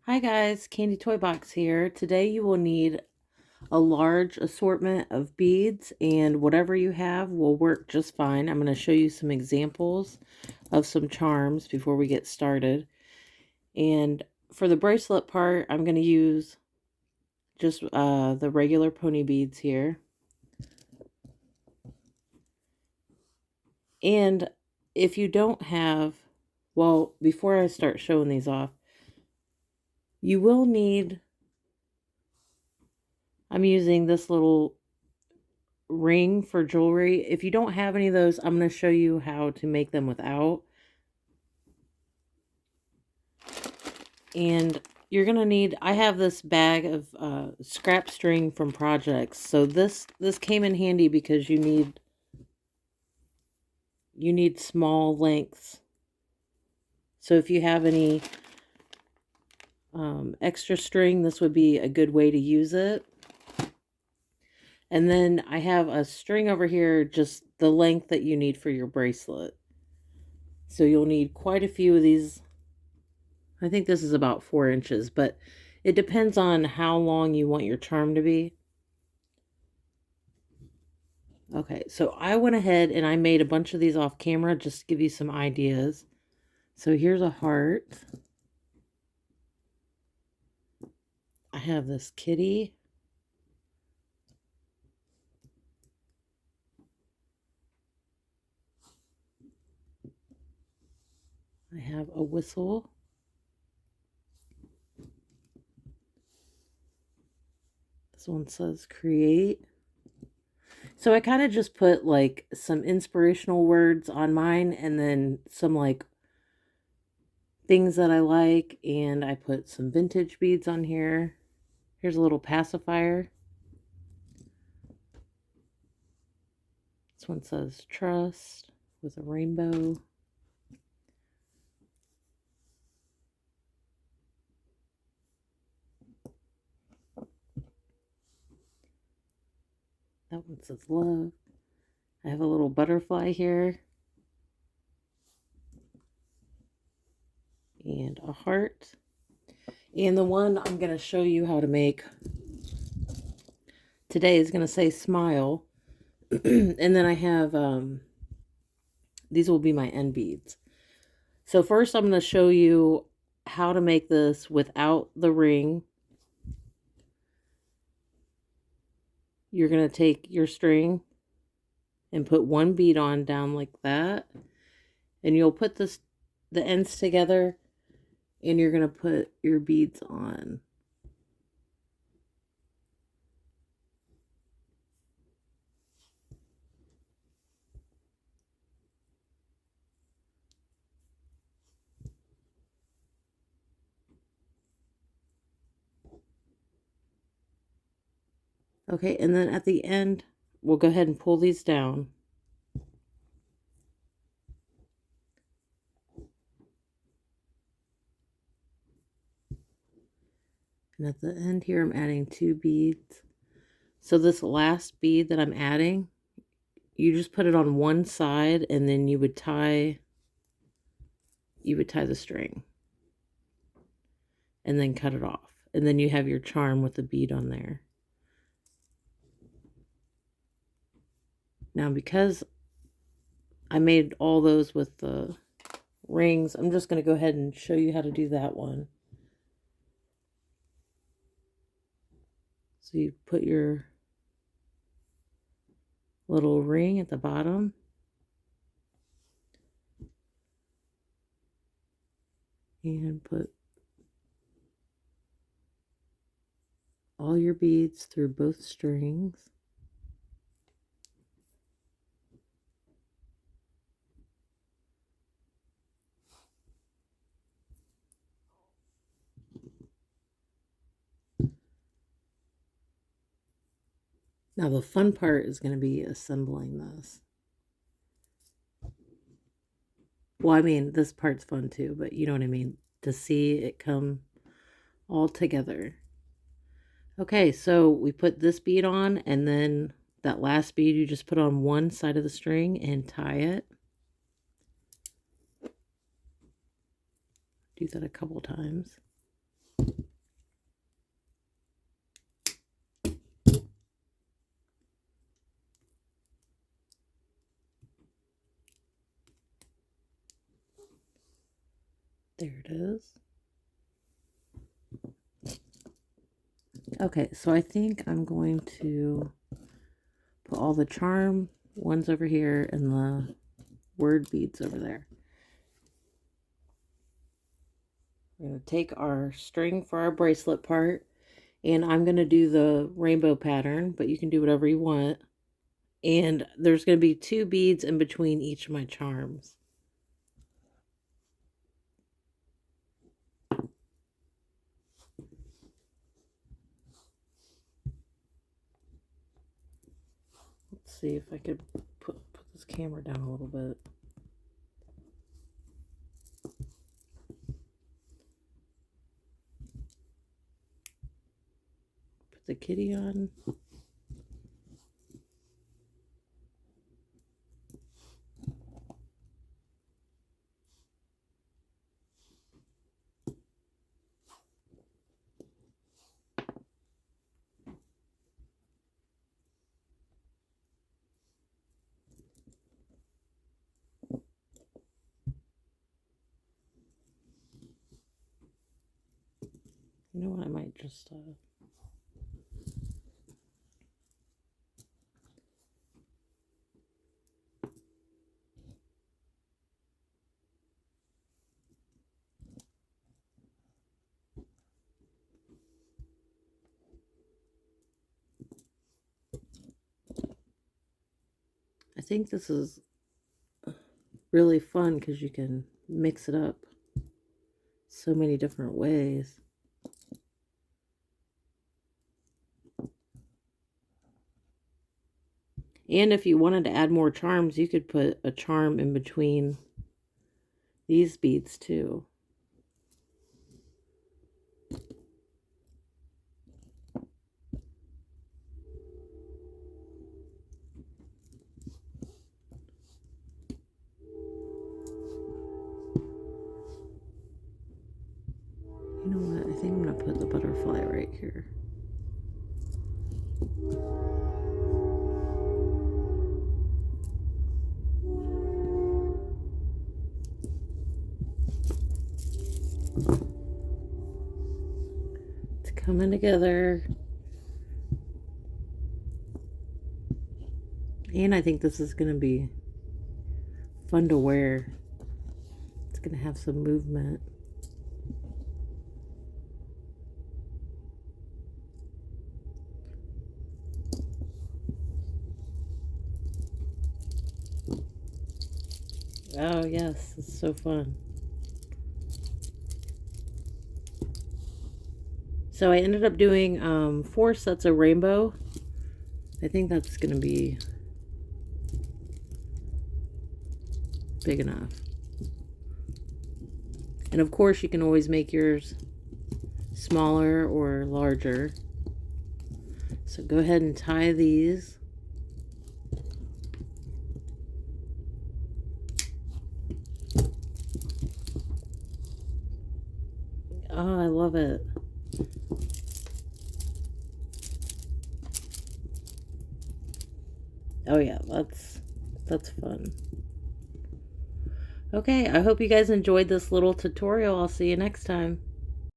Hi guys, Candy Toybox here. Today you will need a large assortment of beads, and whatever you have will work just fine. I'm going to show you some examples of some charms before we get started. And for the bracelet part, I'm going to use just the regular pony beads here. And if you don't have, well, before I start showing these off, you will need, I'm using this little ring for jewelry. If you don't have any of those, I'm going to show you how to make them without. And you're going to need, I have this bag of scrap string from projects. So this came in handy because you need small lengths. So if you have any extra string, this would be a good way to use it. And then I have a string over here, just the length that you need for your bracelet. So you'll need quite a few of these. I think this is about 4 inches, but it depends on how long you want your charm to be. Okay, so I went ahead and I made a bunch of these off camera just to give you some ideas. So here's a heart. I have this kitty. I have a whistle. This one says create. So I kind of just put like some inspirational words on mine and then some like things that I like, and I put some vintage beads on here. Here's a little pacifier. This one says trust with a rainbow. That one says love. I have a little butterfly here. And a heart. And the one I'm going to show you how to make today is going to say smile. And then I have, these will be my end beads. So first I'm going to show you how to make this without the ring. You're going to take your string and put one bead on down like that. And you'll put the ends together and you're going to put your beads on. Okay, and then at the end, we'll go ahead and pull these down. And at the end here, I'm adding 2 beads. So this last bead that I'm adding, you just put it on one side and then you would tie the string and then cut it off. And then you have your charm with the bead on there. Now, because I made all those with the rings, I'm just going to go ahead and show you how to do that one. So you put your little ring at the bottom. And put all your beads through both strings. Now the fun part is going to be assembling this. Well, I mean, this part's fun too, but you know what I mean, to see it come all together. Okay, so we put this bead on, and then that last bead you just put on one side of the string and tie it. Do that a couple times. There it is. Okay, so I think I'm going to put all the charm ones over here and the word beads over there. We're going to take our string for our bracelet part, and I'm going to do the rainbow pattern, but you can do whatever you want. And there's going to be 2 beads in between each of my charms. Let's see if I could put this camera down a little bit. Put the kitty on. You know what, I might just I think this is really fun because you can mix it up so many different ways. And if you wanted to add more charms, you could put a charm in between these beads too. You know what? I think I'm going to put the butterfly right here. It's coming together. And I think this is going to be fun to wear. It's going to have some movement. Oh yes, it's so fun. So I ended up doing 4 sets of rainbow. I think that's going to be big enough. And of course you can always make yours smaller or larger. So go ahead and tie these. Oh, I love it. Oh yeah, that's fun. Okay, I hope you guys enjoyed this little tutorial. I'll see you next time.